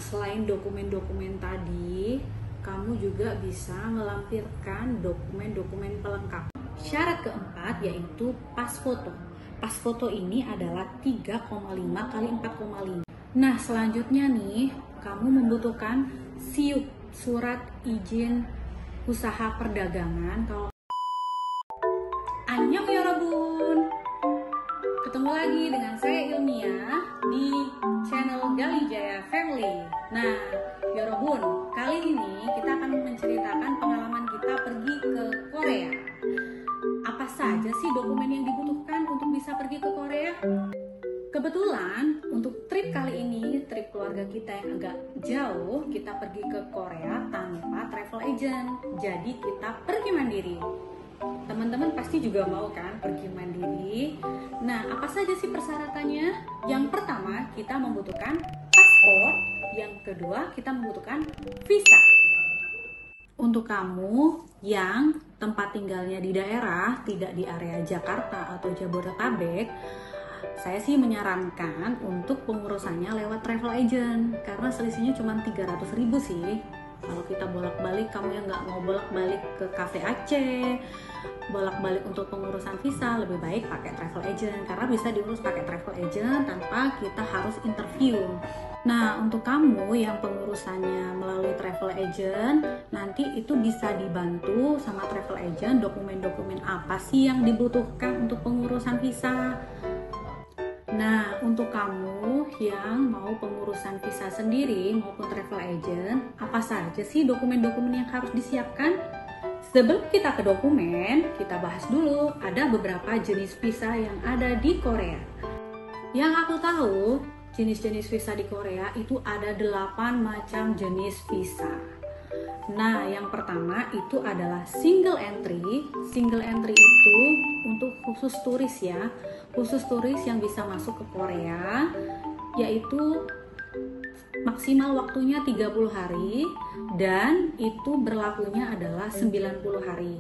selain dokumen-dokumen tadi, kamu juga bisa melampirkan dokumen-dokumen pelengkap. Syarat keempat yaitu pas foto. Pas foto ini adalah 3,5 kali 4,5. Nah, selanjutnya nih, kamu membutuhkan SIUP, surat izin usaha perdagangan. Kalau Annyeong yorobun, ketemu lagi dengan saya Ilmia di channel Galijaya Family. Nah, yorobun, kali ini kita akan menceritakan pengalaman kita pergi ke Korea. Apa saja sih dokumen yang dibutuhkan untuk bisa pergi ke Korea? Kebetulan untuk trip kali ini, trip keluarga kita yang agak jauh, kita pergi ke Korea tanpa travel agent. Jadi kita pergi mandiri. Teman-teman pasti juga mau kan pergi mandiri. Nah, apa saja sih persyaratannya? Yang pertama, kita membutuhkan paspor. Yang kedua, kita membutuhkan visa. Untuk kamu yang tempat tinggalnya di daerah, tidak di area Jakarta atau Jabodetabek, saya sih menyarankan untuk pengurusannya lewat travel agent karena selisihnya cuma 300.000 sih. Kalau kita bolak-balik, kamu yang nggak mau bolak-balik ke Cafe Aceh, bolak-balik untuk pengurusan visa, lebih baik pakai travel agent karena bisa diurus pakai travel agent tanpa kita harus interview. Nah, untuk kamu yang pengurusannya melalui travel agent, nanti itu bisa dibantu sama travel agent dokumen-dokumen apa sih yang dibutuhkan untuk pengurusan visa. Nah, untuk kamu yang mau pengurusan visa sendiri maupun travel agent, apa saja sih dokumen-dokumen yang harus disiapkan? Sebelum kita ke dokumen, kita bahas dulu ada beberapa jenis visa yang ada di Korea. Yang aku tahu, jenis-jenis visa di Korea itu ada 8 macam jenis visa. Nah, yang pertama itu adalah single entry. Single entry itu untuk khusus turis ya. Khusus turis yang bisa masuk ke Korea, yaitu maksimal waktunya 30 hari dan itu berlakunya adalah 90 hari.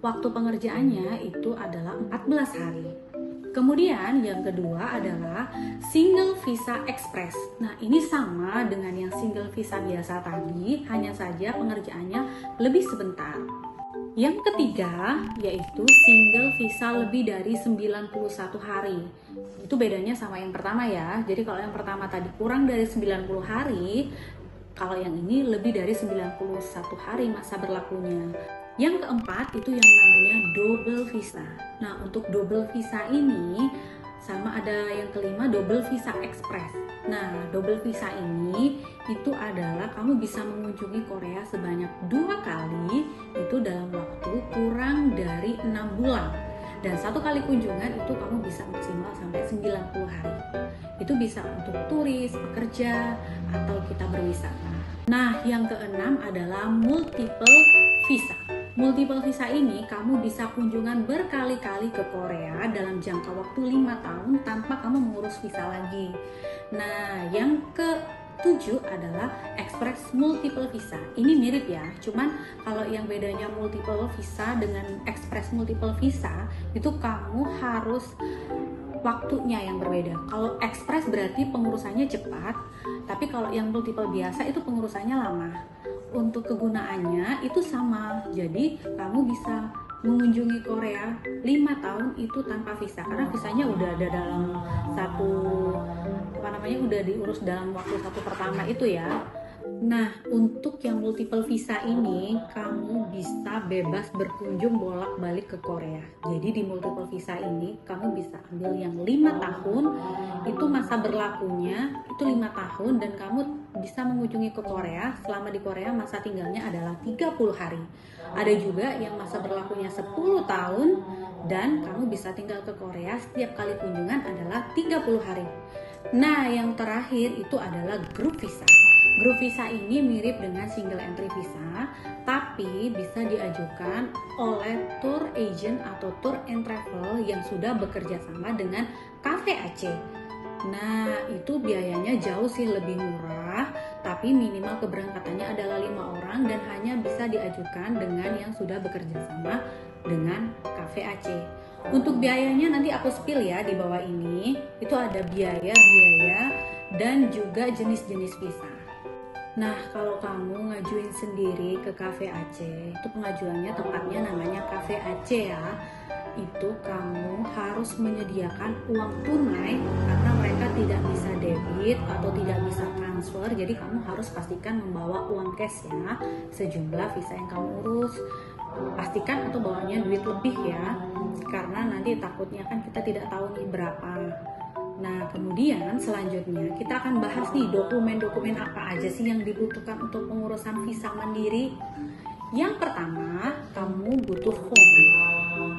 Waktu pengerjaannya itu adalah 14 hari. Kemudian yang kedua adalah single visa express. Nah, ini sama dengan yang single visa biasa tadi, hanya saja pengerjaannya lebih sebentar. Yang ketiga yaitu single visa lebih dari 91 hari. Itu bedanya sama yang pertama ya. Jadi kalau yang pertama tadi kurang dari 90 hari, kalau yang ini lebih dari 91 hari masa berlakunya. Yang keempat itu yang namanya double visa. Nah, untuk double visa ini sama ada yang kelima double visa express. Nah, double visa ini itu adalah kamu bisa mengunjungi Korea sebanyak 2 kali itu dalam waktu kurang dari 6 bulan. Dan 1 kali kunjungan itu kamu bisa maksimal sampai 90 hari. Itu bisa untuk turis, pekerja, atau kita berwisata. Nah, yang keenam adalah multiple visa. Multiple visa ini kamu bisa kunjungan berkali-kali ke Korea dalam jangka waktu 5 tahun tanpa kamu mengurus visa lagi. Nah, yang ke-7 adalah express multiple visa. Ini mirip ya, cuman kalau yang bedanya multiple visa dengan express multiple visa itu kamu harus waktunya yang berbeda. Kalau express berarti pengurusannya cepat, tapi kalau yang multiple biasa itu pengurusannya lama. Untuk kegunaannya itu sama, jadi kamu bisa mengunjungi Korea 5 tahun itu tanpa visa karena visanya udah ada dalam udah diurus dalam waktu satu pertama itu ya. Nah, untuk yang multiple visa ini kamu bisa bebas berkunjung bolak-balik ke Korea. Jadi di multiple visa ini kamu bisa ambil yang 5 tahun, itu masa berlakunya itu 5 tahun dan kamu bisa mengunjungi ke Korea. Selama di Korea masa tinggalnya adalah 30 hari. Ada juga yang masa berlakunya 10 tahun dan kamu bisa tinggal ke Korea setiap kali kunjungan adalah 30 hari. Nah, yang terakhir itu adalah group visa. Group visa ini mirip dengan single entry visa, tapi bisa diajukan oleh tour agent atau tour and travel yang sudah bekerja sama dengan Cafe Aceh. Nah, itu biayanya jauh sih lebih murah, tapi minimal keberangkatannya adalah 5 orang dan hanya bisa diajukan dengan yang sudah bekerja sama dengan Cafe Aceh. Untuk biayanya nanti aku spill ya di bawah ini. Itu ada biaya dan juga jenis-jenis visa. Nah, kalau kamu ngajuin sendiri ke Cafe Aceh, itu pengajuannya tempatnya namanya Cafe Aceh ya. Itu kamu harus menyediakan uang tunai karena mereka tidak bisa debit atau tidak bisa transfer. Jadi kamu harus pastikan membawa uang cash ya, sejumlah visa yang kamu urus. Pastikan atau bawanya duit lebih ya, karena nanti takutnya kan kita tidak tahu nih berapa. Nah, kemudian selanjutnya kita akan bahas nih dokumen-dokumen apa aja sih yang dibutuhkan untuk pengurusan visa mandiri. Yang pertama, kamu butuh form,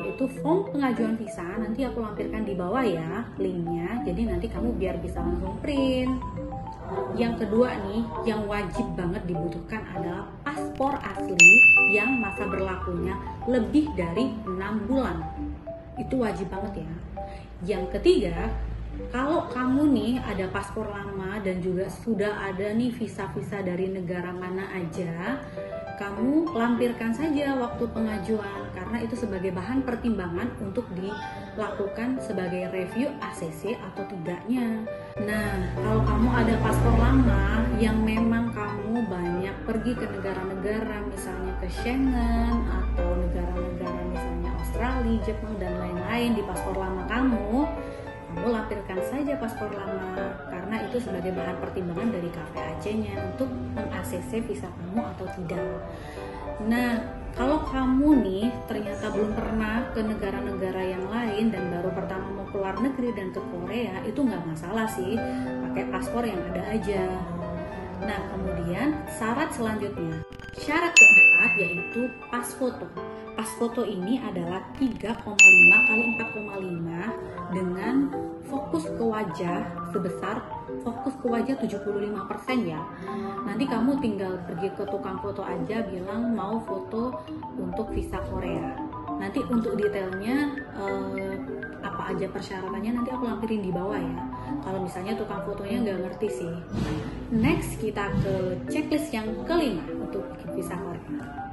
yaitu form pengajuan visa. Nanti aku lampirkan di bawah ya linknya, jadi nanti kamu biar bisa langsung print. Yang kedua nih, yang wajib banget dibutuhkan adalah paspor asli yang masa berlakunya lebih dari 6 bulan. Itu wajib banget ya. Yang ketiga, kalau kamu nih ada paspor lama dan juga sudah ada nih visa-visa dari negara mana aja, kamu lampirkan saja waktu pengajuan karena itu sebagai bahan pertimbangan untuk dilakukan sebagai review ACC atau tidaknya. Nah, kalau kamu ada paspor lama yang memang kamu banyak pergi ke negara-negara misalnya ke Schengen atau negara-negara misalnya Australia, Jepang dan lain-lain di paspor lama kamu lampirkan saja paspor lama karena itu sebagai bahan pertimbangan dari Cafe Aceh-nya untuk meng-ACC visa kamu atau tidak. Nah, kalau kamu nih ternyata belum pernah ke negara-negara yang lain dan baru pertama mau keluar negeri dan ke Korea, itu nggak masalah sih, pakai paspor yang ada aja. Nah, kemudian syarat selanjutnya, syarat keempat yaitu pas foto. Pas foto ini adalah 3,5 kali 4,5 dengan fokus ke wajah sebesar fokus ke wajah 75% ya. Nanti kamu tinggal pergi ke tukang foto aja bilang mau foto untuk visa Korea. Nanti untuk detailnya apa aja persyaratannya nanti aku lampirin di bawah ya. Kalau misalnya tukang fotonya nggak ngerti sih. Next kita ke checklist yang kelima untuk visa Korea.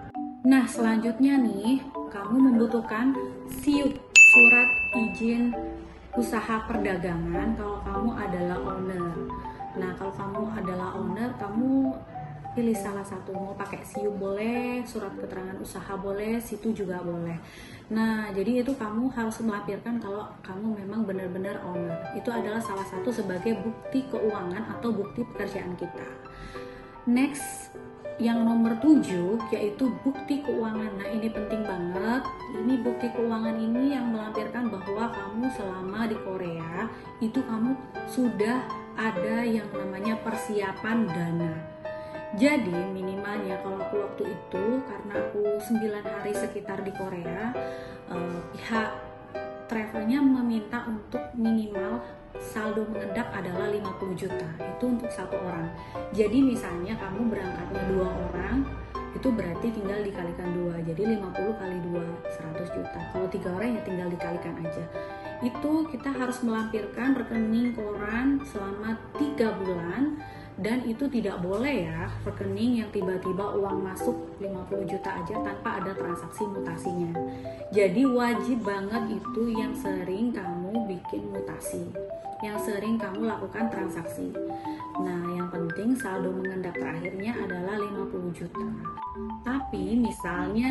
Nah, selanjutnya nih, kamu membutuhkan SIUP, surat izin usaha perdagangan kalau kamu adalah owner. Nah, kalau kamu adalah owner, kamu pilih salah satu, mau pakai SIUP boleh, surat keterangan usaha boleh, situ juga boleh. Nah, jadi itu kamu harus melampirkan kalau kamu memang benar-benar owner. Itu adalah salah satu sebagai bukti keuangan atau bukti pekerjaan kita. Next, yang nomor 7 yaitu bukti keuangan. Nah, ini penting banget. Ini bukti keuangan ini yang melampirkan bahwa kamu selama di Korea itu kamu sudah ada yang namanya persiapan dana. Jadi minimalnya kalau aku waktu itu karena aku 9 hari sekitar di Korea, pihak travelnya meminta untuk minimal saldo mengendap adalah 50 juta. Itu untuk satu orang. Jadi misalnya kamu berangkatnya 2 orang, itu berarti tinggal dikalikan 2. Jadi 50 kali 2, 100 juta. Kalau 3 orang ya tinggal dikalikan aja. Itu kita harus melampirkan rekening koran selama 3 bulan. Dan itu tidak boleh ya rekening yang tiba-tiba uang masuk 50 juta aja tanpa ada transaksi mutasinya. Jadi wajib banget itu yang sering kamu bikin mutasi, yang sering kamu lakukan transaksi. Nah, yang penting saldo mengendap terakhirnya adalah 50 juta. Tapi misalnya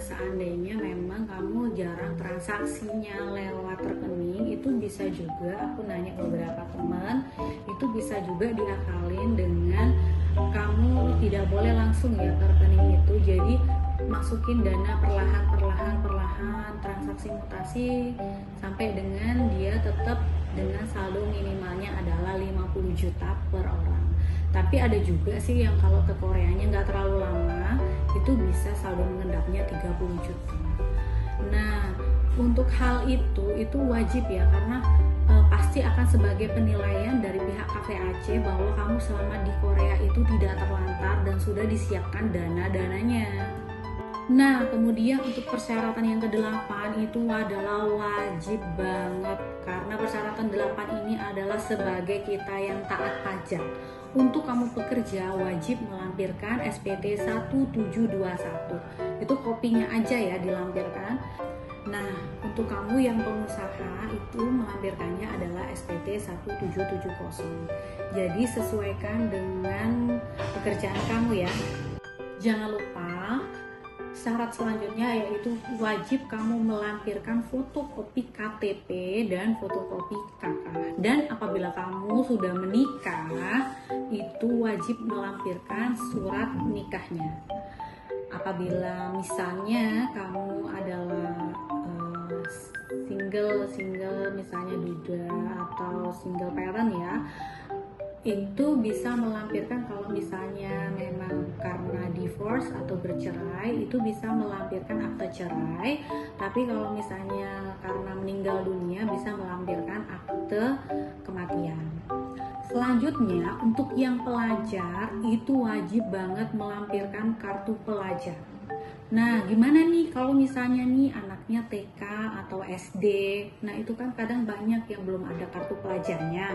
seandainya memang kamu jarang transaksinya lewat rekening, itu bisa juga, aku nanya beberapa teman, itu bisa juga diakalin dengan kamu tidak boleh langsung ya ke rekening itu. Jadi masukin dana perlahan transaksi mutasi sampai dengan dia tetap dengan saldo minimalnya adalah 50 juta per orang. Tapi ada juga sih yang kalau ke Koreanya nggak terlalu lama, itu bisa saldo mengendapnya 30 juta. Nah, untuk hal itu wajib ya, karena pasti akan sebagai penilaian dari pihak Cafe Aceh bahwa kamu selama di Korea itu tidak terlantar dan sudah disiapkan dana-dananya. Nah, kemudian untuk persyaratan yang ke-8 itu adalah wajib banget, karena persyaratan 8 ini adalah sebagai kita yang taat pajak. Untuk kamu pekerja wajib melampirkan SPT 1721. Itu kopinya aja ya dilampirkan. Nah, untuk kamu yang pengusaha itu melampirkannya adalah SPT 1770. Jadi sesuaikan dengan pekerjaan kamu ya. Jangan lupa syarat selanjutnya yaitu wajib kamu melampirkan fotokopi KTP dan fotokopi KK. Dan apabila kamu sudah menikah, itu wajib melampirkan surat nikahnya. Apabila misalnya kamu adalah single misalnya duda atau single parent ya, itu bisa melampirkan kalau misalnya memang karena divorce atau bercerai, itu bisa melampirkan akte cerai. Tapi kalau misalnya karena meninggal dunia, bisa melampirkan akte kematian. Selanjutnya, untuk yang pelajar itu wajib banget melampirkan kartu pelajar. Nah, gimana nih kalau misalnya nih anaknya TK atau SD? Nah, itu kan kadang banyak yang belum ada kartu pelajarnya.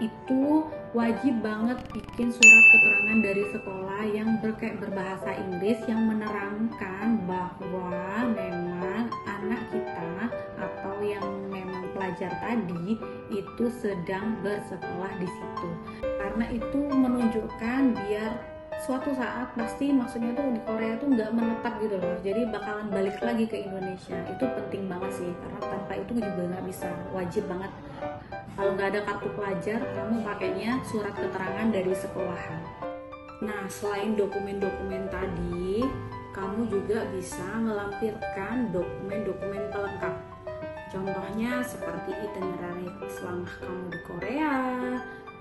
Itu wajib banget bikin surat keterangan dari sekolah yang berbahasa Inggris yang menerangkan bahwa memang anak kita atau yang memang pelajar tadi itu sedang bersekolah di situ. Karena itu menunjukkan biar suatu saat pasti, maksudnya tuh di Korea tuh nggak menetap gitu loh, jadi bakalan balik lagi ke Indonesia. Itu penting banget sih, karena tanpa itu juga nggak bisa. Wajib banget kalau nggak ada kartu pelajar, kamu pakainya surat keterangan dari sekolahan. Nah, selain dokumen-dokumen tadi, kamu juga bisa melampirkan dokumen-dokumen pelengkap. Contohnya seperti itinerary selama kamu di Korea,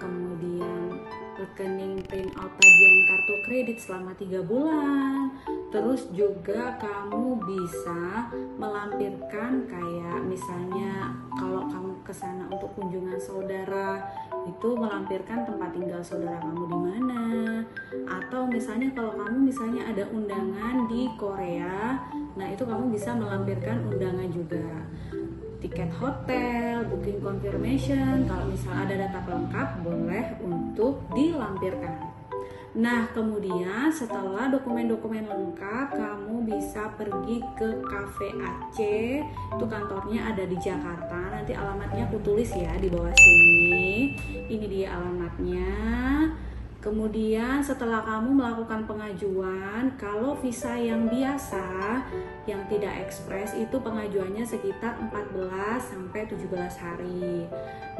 kemudian rekening print out tagihan kartu kredit selama 3 bulan. Terus juga kamu bisa melampirkan kayak misalnya kalau kamu kesana untuk kunjungan saudara, itu melampirkan tempat tinggal saudara kamu di mana. Atau misalnya kalau kamu misalnya ada undangan di Korea, nah itu kamu bisa melampirkan undangan juga. Tiket hotel, booking confirmation, kalau misalnya ada data lengkap boleh untuk dilampirkan. Nah, kemudian setelah dokumen-dokumen lengkap, kamu bisa pergi ke Cafe Aceh. Itu kantornya ada di Jakarta. Nanti alamatnya aku tulis ya di bawah sini. Ini dia alamatnya. Kemudian setelah kamu melakukan pengajuan, kalau visa yang biasa, yang tidak ekspres, itu pengajuannya sekitar 14 sampai 17 hari.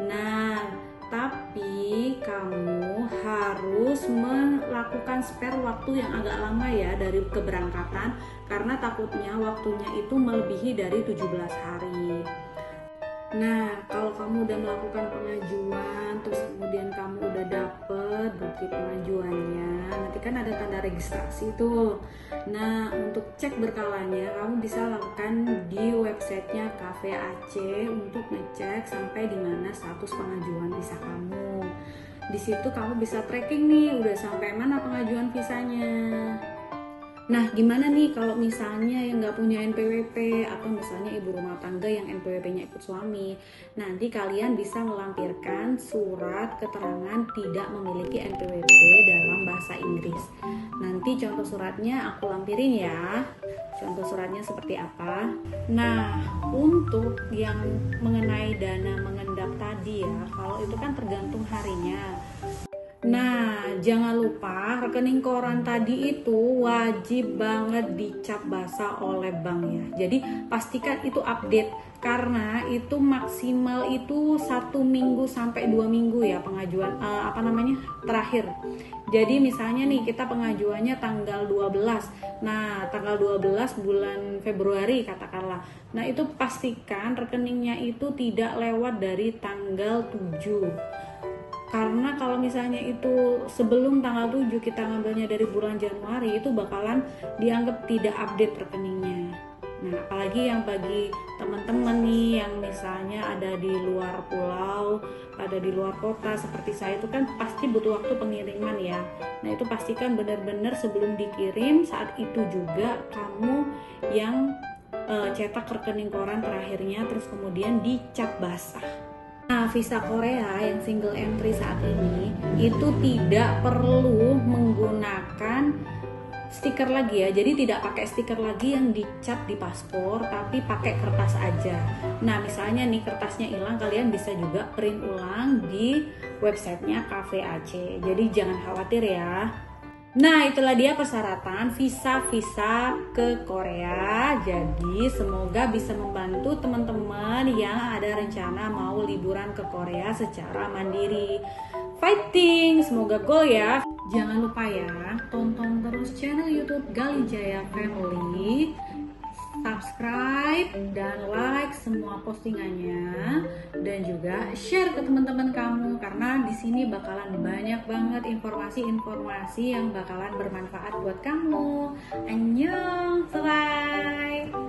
Nah, tapi kamu harus melakukan spare waktu yang agak lama ya dari keberangkatan, karena takutnya waktunya itu melebihi dari 17 hari. Nah, kalau kamu udah melakukan pengajuan, terus kemudian kamu udah dapet bukti pengajuannya, nanti kan ada tanda registrasi tuh. Nah, untuk cek berkalanya, kamu bisa lakukan di websitenya Cafe Aceh untuk ngecek sampai di mana status pengajuan visa kamu. Di situ kamu bisa tracking nih, udah sampai mana pengajuan visanya. Nah, gimana nih kalau misalnya yang nggak punya NPWP atau misalnya ibu rumah tangga yang NPWP-nya ikut suami? Nanti kalian bisa melampirkan surat keterangan tidak memiliki NPWP dalam bahasa Inggris. Nanti contoh suratnya aku lampirin ya. Contoh suratnya seperti apa? Nah, untuk yang mengenai dana mengendap tadi ya, kalau itu kan tergantung harinya. Nah, jangan lupa rekening koran tadi itu wajib banget dicap basah oleh bank ya. Jadi pastikan itu update, karena itu maksimal itu 1 minggu sampai 2 minggu ya pengajuan terakhir. Jadi misalnya nih kita pengajuannya tanggal 12. Nah, tanggal 12 bulan Februari katakanlah. Nah, itu pastikan rekeningnya itu tidak lewat dari tanggal 7. Karena kalau misalnya itu sebelum tanggal 7 kita ngambilnya dari bulan Januari, itu bakalan dianggap tidak update rekeningnya. Nah, apalagi yang bagi teman-teman nih yang misalnya ada di luar pulau, ada di luar kota seperti saya, itu kan pasti butuh waktu pengiriman ya. Nah, itu pastikan benar-benar sebelum dikirim, saat itu juga kamu yang cetak rekening koran terakhirnya, terus kemudian dicap basah. Nah, visa Korea yang single entry saat ini itu tidak perlu menggunakan stiker lagi ya. Jadi tidak pakai stiker lagi yang dicat di paspor, tapi pakai kertas aja. Nah, misalnya nih kertasnya hilang, kalian bisa juga print ulang di websitenya Cafe AC. Jadi jangan khawatir ya. Nah, itulah dia persyaratan visa ke Korea. Jadi semoga bisa membantu teman-teman yang ada rencana mau liburan ke Korea secara mandiri. Fighting, semoga goal ya. Jangan lupa ya, tonton terus channel YouTube Galijaya Family, subscribe dan like semua postingannya, dan juga share ke teman-teman kamu karena di sini bakalan banyak banget informasi-informasi yang bakalan bermanfaat buat kamu. Annyeong, bye.